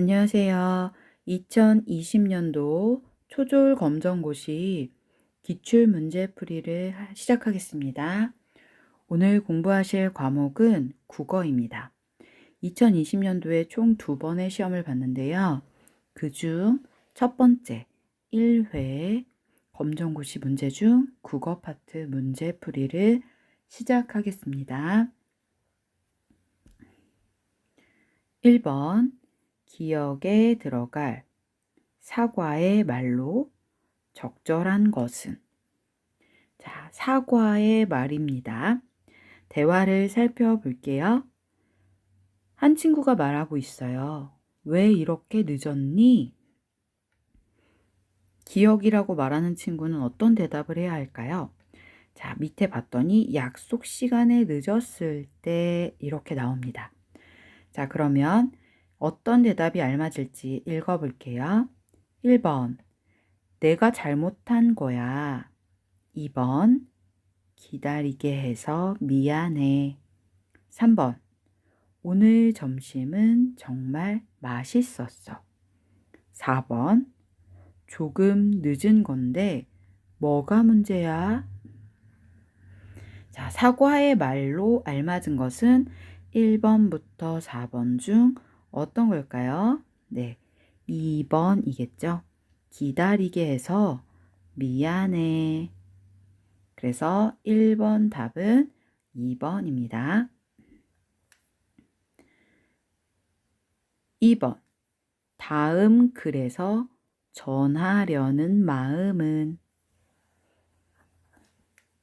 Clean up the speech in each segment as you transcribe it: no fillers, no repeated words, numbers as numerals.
안녕하세요. 2020년도 초졸 검정고시 기출문제풀이를 시작하겠습니다. 오늘 공부하실 과목은 국어입니다. 2020년도에 총 2번의 시험을 봤는데요. 그중 첫 번째 1회 검정고시 문제 중 국어 파트 문제풀이를 시작하겠습니다. 1번 기억에 들어갈 사과의 말로 적절한 것은? 자, 사과의 말입니다. 대화를 살펴볼게요. 한 친구가 말하고 있어요. 왜 이렇게 늦었니? 기억이라고 말하는 친구는 어떤 대답을 해야 할까요? 자, 밑에 봤더니 약속 시간에 늦었을 때 이렇게 나옵니다. 자, 그러면 어떤 대답이 알맞을지 읽어볼게요. 1번, 내가 잘못한 거야. 2번, 기다리게 해서 미안해. 3번, 오늘 점심은 정말 맛있었어. 4번, 조금 늦은 건데 뭐가 문제야? 자, 사과의 말로 알맞은 것은 1번부터 4번 중 어떤 걸까요? 네, 2번이겠죠. 기다리게 해서 미안해. 그래서 1번 답은 2번입니다. 2번. 다음 글에서 전하려는 마음은?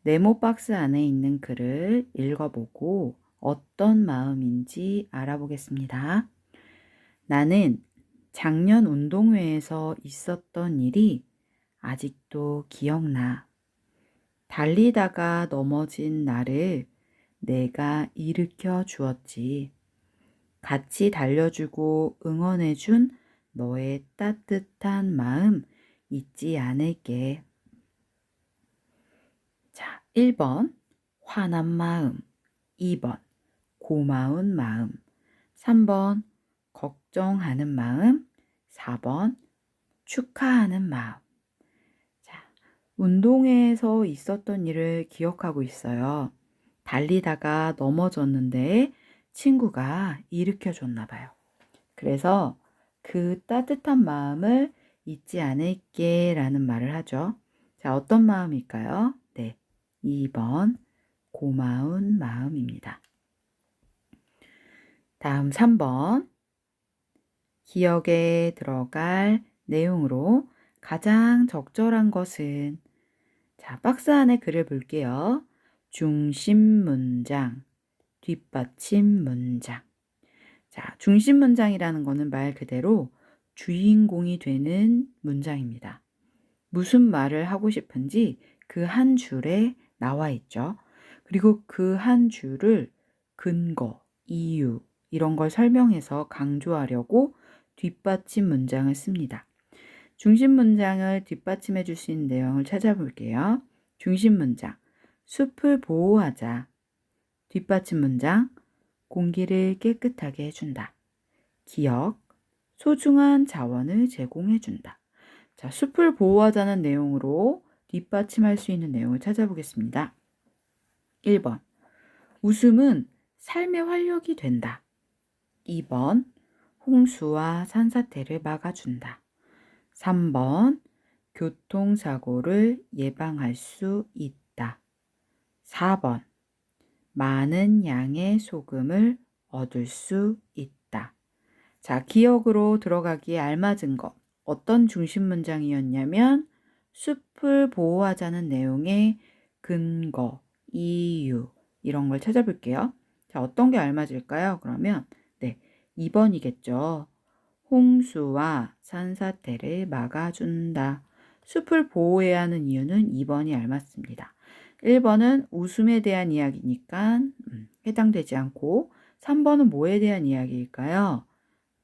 네모 박스 안에 있는 글을 읽어보고 어떤 마음인지 알아보겠습니다. 나는 작년 운동회에서 있었던 일이 아직도 기억나. 달리다가 넘어진 나를 내가 일으켜 주었지. 같이 달려주고 응원해준 너의 따뜻한 마음 잊지 않을게. 자, 1번 화난 마음, 2번 고마운 마음, 3번 걱정하는 마음, 4번 축하하는 마음. 자, 운동회에서 있었던 일을 기억하고 있어요. 달리다가 넘어졌는데 친구가 일으켜 줬나 봐요. 그래서 그 따뜻한 마음을 잊지 않을게 라는 말을 하죠. 자, 어떤 마음일까요? 네, 2번 고마운 마음입니다. 다음 3번 기억에 들어갈 내용으로 가장 적절한 것은? 자, 박스 안에 글을 볼게요. 중심 문장, 뒷받침 문장. 자, 중심 문장이라는 거는 말 그대로 주인공이 되는 문장입니다. 무슨 말을 하고 싶은지 그 한 줄에 나와 있죠. 그리고 그 한 줄을 근거, 이유 이런 걸 설명해서 강조하려고 뒷받침 문장을 씁니다. 중심 문장을 뒷받침해 줄 수 있는 내용을 찾아볼게요. 중심 문장, 숲을 보호하자. 뒷받침 문장, 공기를 깨끗하게 해준다. 기억, 소중한 자원을 제공해준다. 자, 숲을 보호하자는 내용으로 뒷받침할 수 있는 내용을 찾아보겠습니다. 1번, 웃음은 삶의 활력이 된다. 2번, 홍수와 산사태를 막아준다. 3번, 교통사고를 예방할 수 있다. 4번, 많은 양의 소금을 얻을 수 있다. 자, 기억으로 들어가기에 알맞은 것. 어떤 중심 문장이었냐면 숲을 보호하자는 내용의 근거, 이유 이런 걸 찾아볼게요. 자, 어떤 게 알맞을까요? 그러면 네, 2번이겠죠. 홍수와 산사태를 막아준다. 숲을 보호해야 하는 이유는 2번이 알맞습니다. 1번은 웃음에 대한 이야기니까 해당되지 않고 3번은 뭐에 대한 이야기일까요?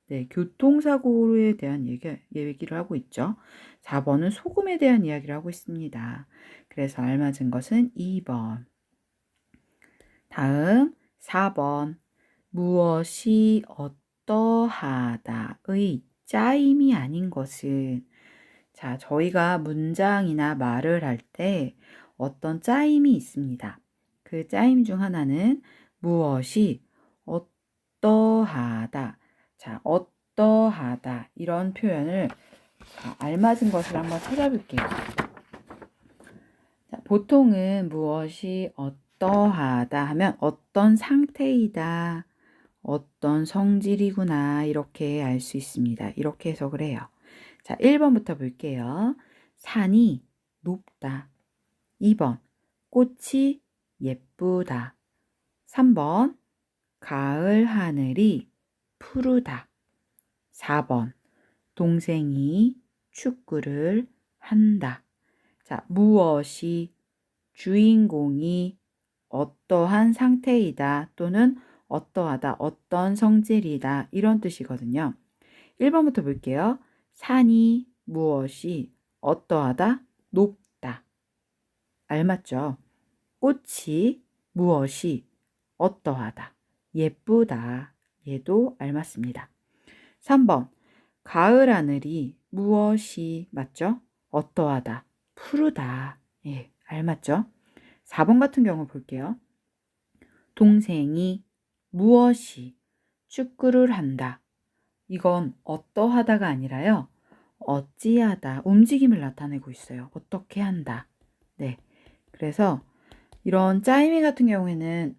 네, 교통사고에 대한 얘기를 하고 있죠. 4번은 소금에 대한 이야기를 하고 있습니다. 그래서 알맞은 것은 2번. 다음 4번. 무엇이 어떠하다의 짜임이 아닌 것은, 자, 저희가 문장이나 말을 할 때 어떤 짜임이 있습니다. 그 짜임 중 하나는 무엇이 어떠하다. 자, 어떠하다. 이런 표현을 알맞은 것을 한번 찾아볼게요. 자, 보통은 무엇이 어떠하다 하면 어떤 상태이다, 어떤 성질이구나 이렇게 알 수 있습니다. 이렇게 해석을 해요. 자, 1번부터 볼게요. 산이 높다. 2번 꽃이 예쁘다. 3번 가을 하늘이 푸르다. 4번 동생이 축구를 한다. 자, 무엇이 주인공이 어떠한 상태이다 또는 어떠하다, 어떤 성질이다 이런 뜻이거든요. 1번부터 볼게요. 산이 무엇이 어떠하다, 높다. 알맞죠? 꽃이 무엇이 어떠하다, 예쁘다. 얘도 알맞습니다. 3번 가을 하늘이 무엇이 맞죠? 어떠하다, 푸르다. 예, 알맞죠? 4번 같은 경우 볼게요. 동생이 무엇이 축구를 한다. 이건 어떠하다가 아니라요. 어찌하다, 움직임을 나타내고 있어요. 어떻게 한다. 네. 그래서 이런 짜임이 같은 경우에는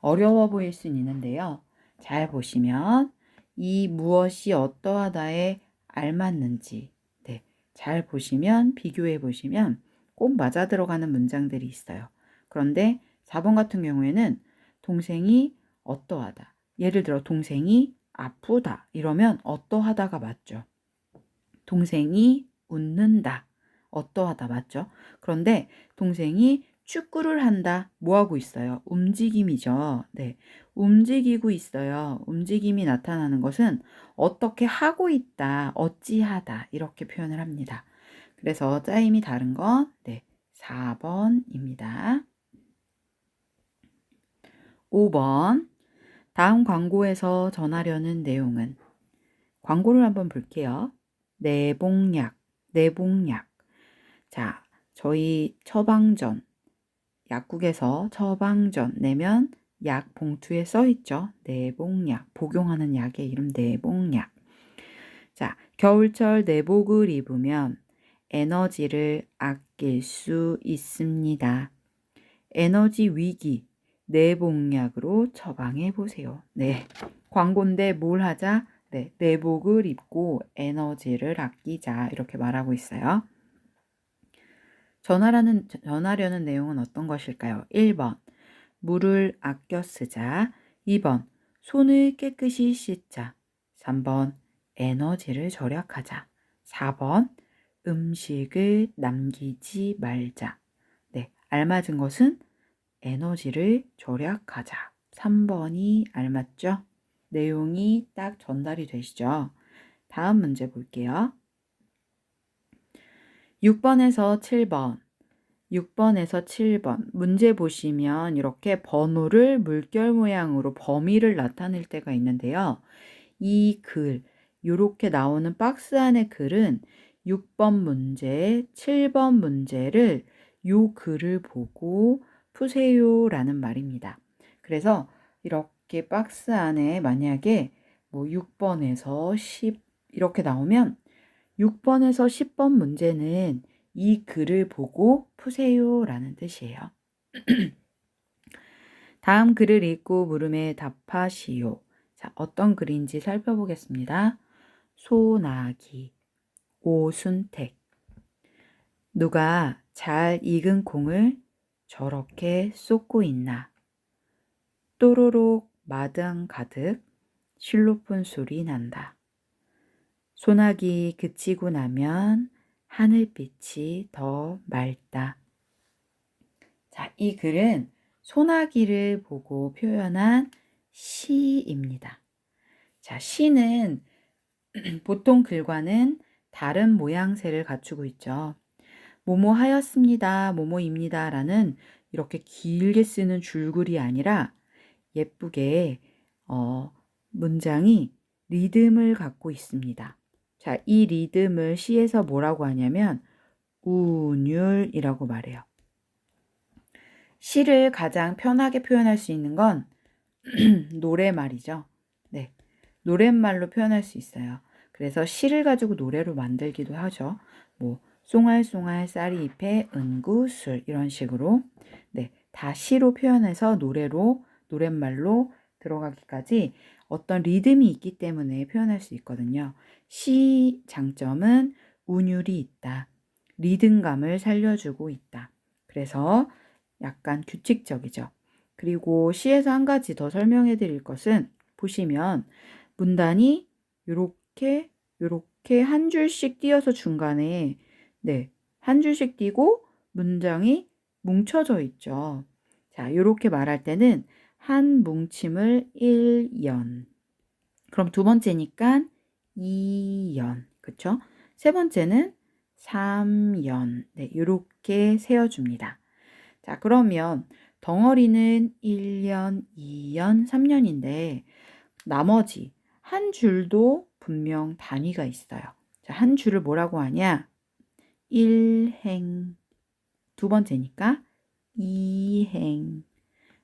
어려워 보일 수 있는데요. 잘 보시면 이 무엇이 어떠하다에 알맞는지, 네, 잘 보시면 비교해 보시면 꼭 맞아 들어가는 문장들이 있어요. 그런데 4번 같은 경우에는 동생이 어떠하다. 예를 들어 동생이 아프다 이러면 어떠하다가 맞죠. 동생이 웃는다. 어떠하다 맞죠? 그런데 동생이 축구를 한다. 뭐 하고 있어요? 움직임이죠. 네. 움직이고 있어요. 움직임이 나타나는 것은 어떻게 하고 있다, 어찌하다 이렇게 표현을 합니다. 그래서 짜임이 다른 건 네, 4번입니다. 5번. 다음 광고에서 전하려는 내용은 광고를 한번 볼게요. 내복약, 내복약. 자, 저희 처방전, 약국에서 처방전 내면 약 봉투에 써 있죠. 내복약, 복용하는 약의 이름 내복약. 자, 겨울철 내복을 입으면 에너지를 아낄 수 있습니다. 에너지 위기, 내복약으로 처방해 보세요. 네, 광고인데 뭘 하자? 네, 내복을 입고 에너지를 아끼자 이렇게 말하고 있어요. 전하려는 내용은 어떤 것일까요? 1번 물을 아껴 쓰자. 2번 손을 깨끗이 씻자. 3번 에너지를 절약하자. 4번 음식을 남기지 말자. 네, 알맞은 것은 에너지를 절약하자. 3번이 알맞죠? 내용이 딱 전달이 되시죠? 다음 문제 볼게요. 6번에서 7번. 6번에서 7번. 문제 보시면 이렇게 번호를 물결 모양으로 범위를 나타낼 때가 있는데요. 이 글, 이렇게 나오는 박스 안의 글은 6번 문제, 7번 문제를 요 글을 보고 푸세요라는 말입니다. 그래서 이렇게 박스 안에 만약에 뭐 6번에서 10 이렇게 나오면 6번에서 10번 문제는 이 글을 보고 푸세요라는 뜻이에요. 다음 글을 읽고 물음에 답하시오. 자, 어떤 글인지 살펴보겠습니다. 소나기, 오순택. 누가 잘 익은 콩을 저렇게 쏟고 있나. 또로록 마당 가득 실로폰 소리 난다. 소나기 그치고 나면 하늘빛이 더 맑다. 자, 이 글은 소나기를 보고 표현한 시입니다. 자, 시는 보통 글과는 다른 모양새를 갖추고 있죠. 뭐뭐 하였습니다, 뭐뭐입니다 라는 이렇게 길게 쓰는 줄글이 아니라 예쁘게 문장이 리듬을 갖고 있습니다. 자, 이 리듬을 시에서 뭐라고 하냐면 운율이라고 말해요. 시를 가장 편하게 표현할 수 있는 건 노래말이죠. 네, 노랫말로 표현할 수 있어요. 그래서 시를 가지고 노래로 만들기도 하죠. 뭐 쏭알쏭알 쌀이 잎에 은구술 이런 식으로 네, 다 시로 표현해서 노랫말로 들어가기까지 어떤 리듬이 있기 때문에 표현할 수 있거든요. 시 장점은 운율이 있다. 리듬감을 살려주고 있다. 그래서 약간 규칙적이죠. 그리고 시에서 한 가지 더 설명해 드릴 것은 보시면 문단이 요렇게 한 줄씩 띄어서 중간에 네, 한 줄씩 띄고 문장이 뭉쳐져 있죠. 자, 요렇게 말할 때는 한 뭉침을 1연. 그럼 두 번째니까 2연. 그쵸? 세 번째는 3연. 네, 요렇게 세워줍니다. 자, 그러면 덩어리는 1연, 2연, 3년인데 나머지 한 줄도 분명 단위가 있어요. 자, 한 줄을 뭐라고 하냐? 1행. 두 번째니까 2행.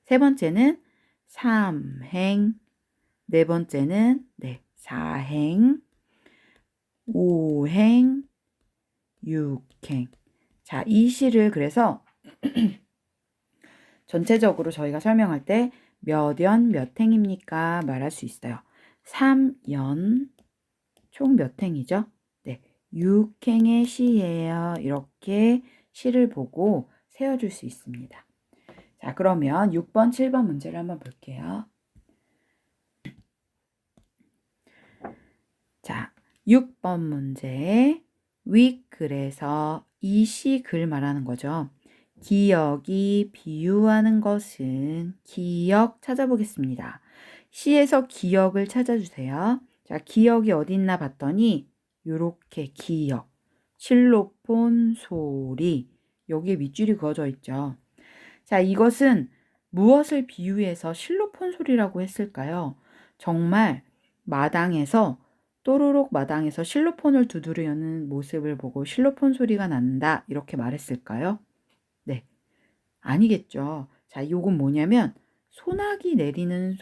세 번째는 3행. 네 번째는 4행. 5행. 6행. 자, 이 시를 그래서 전체적으로 저희가 설명할 때 몇 연, 몇 행입니까? 말할 수 있어요. 3연, 총 몇 행이죠? 네, 6행의 시예요. 이렇게 시를 보고 세워줄 수 있습니다. 자, 그러면 6번, 7번 문제를 한번 볼게요. 자, 6번 문제. 그래서 이 시 글 말하는 거죠. 기억이 비유하는 것은 기억 찾아보겠습니다. 시에서 기억을 찾아주세요. 자, 기억이 어디 있나 봤더니 요렇게 기억, 실로폰 소리 여기에 밑줄이 그어져 있죠. 자, 이것은 무엇을 비유해서 실로폰 소리라고 했을까요? 정말 마당에서 또르륵 마당에서 실로폰을 두드리는 모습을 보고 실로폰 소리가 난다 이렇게 말했을까요? 네, 아니겠죠. 자, 요건 뭐냐면 소나기 내리는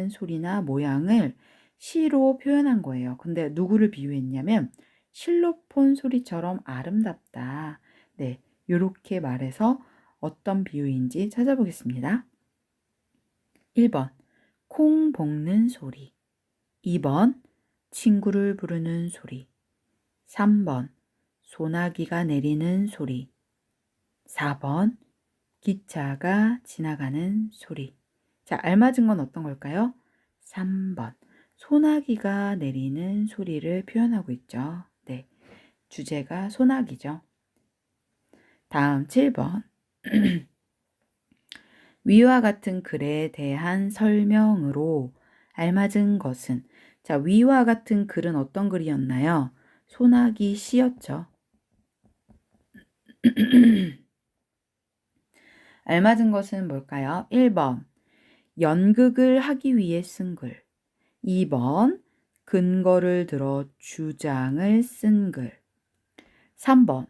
소리나 모양을 시로 표현한 거예요. 근데 누구를 비유했냐면 실로폰 소리처럼 아름답다. 네, 요렇게 말해서 어떤 비유인지 찾아보겠습니다. 1번 콩 볶는 소리, 2번 친구를 부르는 소리, 3번 소나기가 내리는 소리, 4번 기차가 지나가는 소리. 자, 알맞은 건 어떤 걸까요? 3번 소나기가 내리는 소리를 표현하고 있죠. 네, 주제가 소나기죠. 다음 7번 위와 같은 글에 대한 설명으로 알맞은 것은 자, 위와 같은 글은 어떤 글이었나요? 소나기 시였죠. 알맞은 것은 뭘까요? 1번 연극을 하기 위해 쓴 글, 2번 근거를 들어 주장을 쓴 글, 3번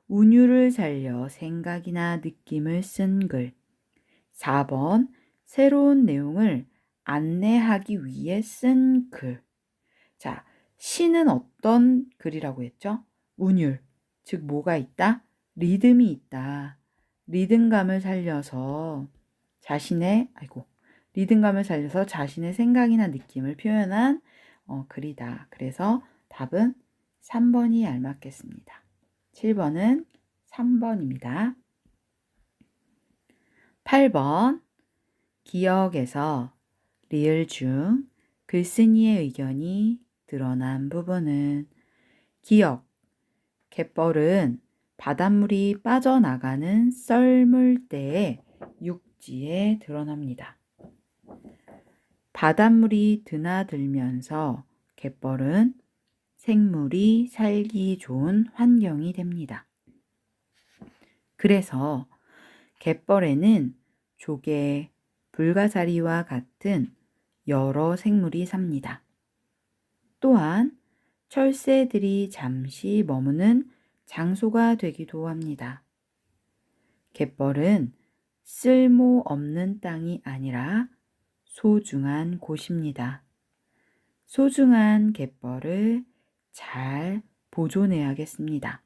운율을 살려 생각이나 느낌을 쓴 글, 4번 새로운 내용을 안내하기 위해 쓴 글. 자, 시는 어떤 글이라고 했죠? 운율, 즉 뭐가 있다? 리듬이 있다. 리듬감을 살려서 자신의 생각이나 느낌을 표현한 글이다. 그래서 답은 3번이 알맞겠습니다. 7번은 3번입니다. 8번 기억에서 리을 중 글쓴이의 의견이 드러난 부분은 기억, 갯벌은 바닷물이 빠져나가는 썰물 때에 육지에 드러납니다. 바닷물이 드나들면서 갯벌은 생물이 살기 좋은 환경이 됩니다. 그래서 갯벌에는 조개, 불가사리와 같은 여러 생물이 삽니다. 또한 철새들이 잠시 머무는 장소가 되기도 합니다. 갯벌은 쓸모없는 땅이 아니라 소중한 곳입니다. 소중한 갯벌을 잘 보존해야겠습니다.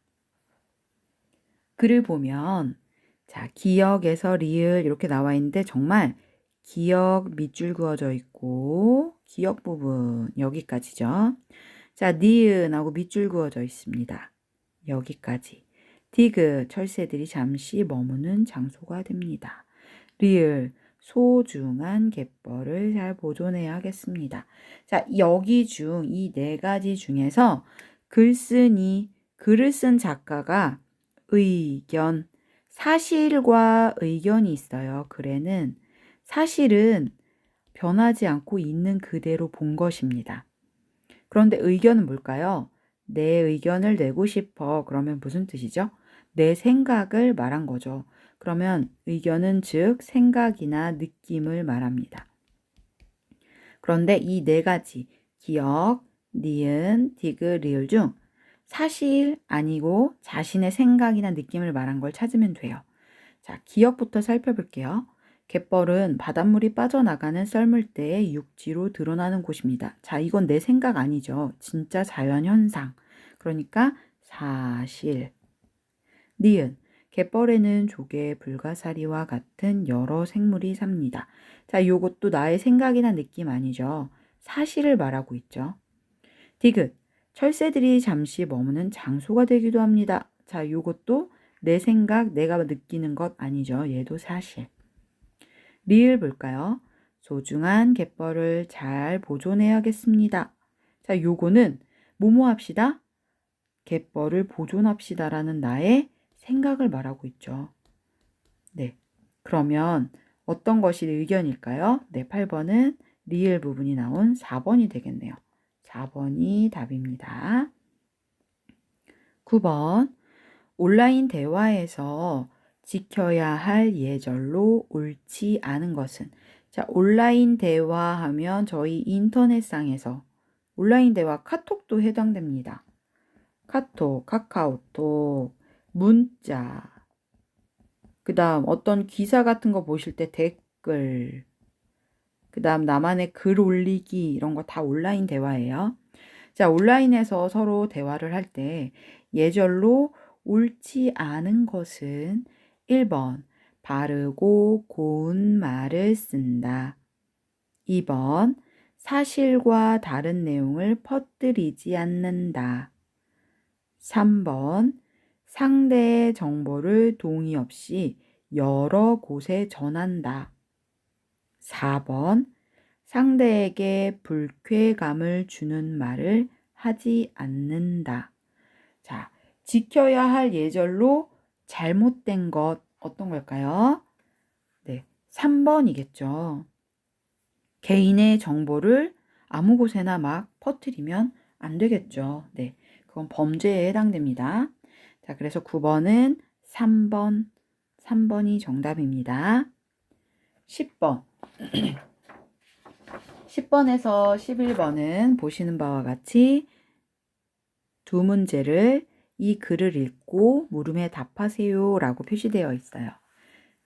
글을 보면 자, 기역에서 리을 이렇게 나와 있는데 정말 기역 밑줄 그어져 있고 기역 부분 여기까지죠. 자, 니은하고 밑줄 그어져 있습니다. 여기까지. 디귿 철새들이 잠시 머무는 장소가 됩니다. 리을 소중한 갯벌을 잘 보존해야 하겠습니다. 자, 여기 중 이 네 가지 중에서 글을 쓴 작가가 의견, 사실과 의견이 있어요. 글에는 사실은 변하지 않고 있는 그대로 본 것입니다. 그런데 의견은 뭘까요? 내 의견을 내고 싶어. 그러면 무슨 뜻이죠? 내 생각을 말한 거죠. 그러면 의견은 즉 생각이나 느낌을 말합니다. 그런데 이 네 가지 기역, 니은, 디귿, 리을 중 사실 아니고 자신의 생각이나 느낌을 말한 걸 찾으면 돼요. 자, 기역부터 살펴볼게요. 갯벌은 바닷물이 빠져나가는 썰물 때의 육지로 드러나는 곳입니다. 자, 이건 내 생각 아니죠. 진짜 자연현상. 그러니까 사실. 니은. 갯벌에는 조개, 불가사리와 같은 여러 생물이 삽니다. 자, 이것도 나의 생각이나 느낌 아니죠. 사실을 말하고 있죠. 디귿. 철새들이 잠시 머무는 장소가 되기도 합니다. 자, 이것도 내 생각, 내가 느끼는 것 아니죠. 얘도 사실. 리을 볼까요? 소중한 갯벌을 잘 보존해야겠습니다. 자, 요거는 뭐뭐 합시다? 갯벌을 보존합시다라는 나의 생각을 말하고 있죠. 네. 그러면 어떤 것이 의견일까요? 네, 8번은 리을 부분이 나온 4번이 되겠네요. 4번이 답입니다. 9번. 온라인 대화에서 지켜야 할 예절로 옳지 않은 것은? 자, 온라인 대화하면 저희 인터넷상에서 온라인 대화 카톡도 해당됩니다. 카톡, 카카오톡, 문자, 그 다음 어떤 기사 같은 거 보실 때 댓글, 그 다음 나만의 글 올리기 이런 거 다 온라인 대화예요. 자, 온라인에서 서로 대화를 할 때 예절로 옳지 않은 것은 1번 바르고 고운 말을 쓴다. 2번 사실과 다른 내용을 퍼뜨리지 않는다. 3번 상대의 정보를 동의 없이 여러 곳에 전한다. 4번 상대에게 불쾌감을 주는 말을 하지 않는다. 자, 지켜야 할 예절로 잘못된 것 어떤 걸까요? 네, 3번이겠죠. 개인의 정보를 아무 곳에나 막 퍼뜨리면 안 되겠죠. 네, 그건 범죄에 해당됩니다. 자, 그래서 9번은 3번이 정답입니다. 10번. 10번에서 11번은 보시는 바와 같이 두 문제를 이 글을 읽고 물음에 답하세요 라고 표시되어 있어요.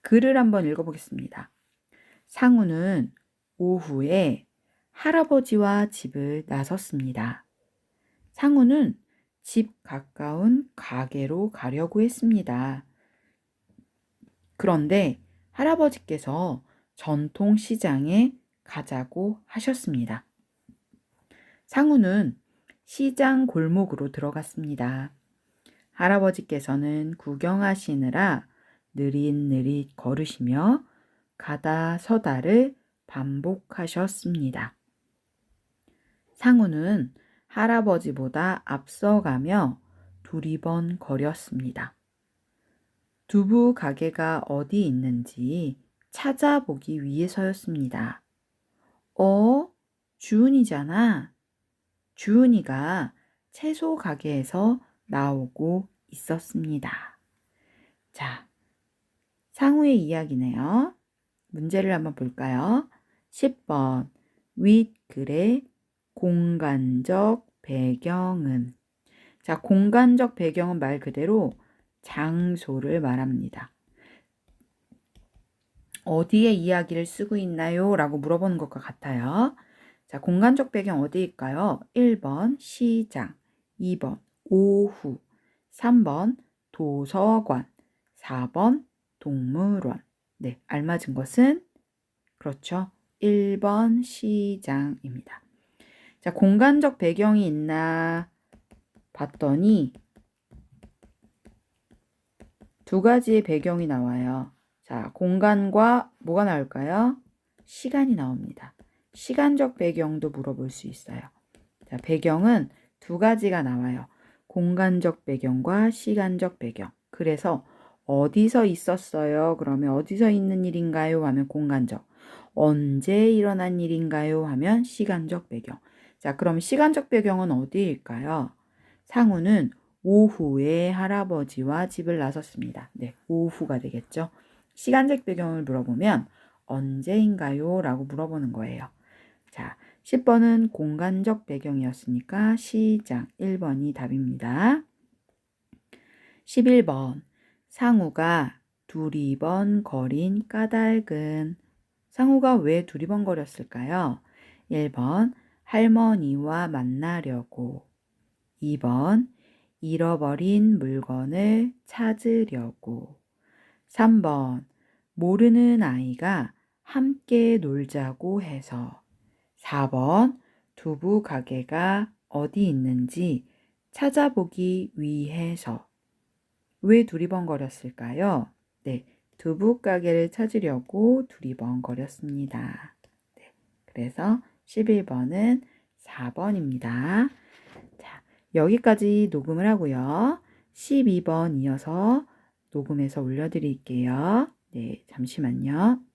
글을 한번 읽어보겠습니다. 상우는 오후에 할아버지와 집을 나섰습니다. 상우는 집 가까운 가게로 가려고 했습니다. 그런데 할아버지께서 전통시장에 가자고 하셨습니다. 상우는 시장 골목으로 들어갔습니다. 할아버지께서는 구경하시느라 느릿느릿 걸으시며 가다 서다를 반복하셨습니다. 상우는 할아버지보다 앞서가며 두리번 거렸습니다. 두부 가게가 어디 있는지 찾아보기 위해서였습니다. 주은이잖아. 주은이가 채소 가게에서 나오고 있었습니다. 자, 상우의 이야기네요. 문제를 한번 볼까요? 10번. 윗글의 공간적 배경은. 자, 공간적 배경은 말 그대로 장소를 말합니다. 어디에 이야기를 쓰고 있나요? 라고 물어보는 것과 같아요. 자, 공간적 배경 어디일까요? 1번 시장, 2번 오후, 3번 도서관, 4번 동물원. 네, 알맞은 것은 그렇죠. 1번 시장입니다. 자, 공간적 배경이 있나 봤더니 두 가지의 배경이 나와요. 자, 공간과 뭐가 나올까요? 시간이 나옵니다. 시간적 배경도 물어볼 수 있어요. 자, 배경은 두 가지가 나와요. 공간적 배경과 시간적 배경. 그래서 어디서 있었어요? 그러면 어디서 있는 일인가요? 하면 공간적. 언제 일어난 일인가요? 하면 시간적 배경. 자, 그럼 시간적 배경은 어디일까요? 상우는 오후에 할아버지와 집을 나섰습니다. 네, 오후가 되겠죠. 시간적 배경을 물어보면 언제인가요? 라고 물어보는 거예요. 자, 10번은 공간적 배경이었으니까 시장 1번이 답입니다. 11번 상우가 두리번거린 까닭은. 상우가 왜 두리번거렸을까요? 1번 할머니와 만나려고, 2번 잃어버린 물건을 찾으려고, 3번 모르는 아이가 함께 놀자고 해서, 4번 두부 가게가 어디 있는지 찾아보기 위해서. 왜 두리번거렸을까요? 네, 두부 가게를 찾으려고 두리번거렸습니다. 네, 그래서 11번은 4번입니다. 자, 여기까지 녹음을 하고요. 12번 이어서 녹음해서 올려드릴게요. 네, 잠시만요.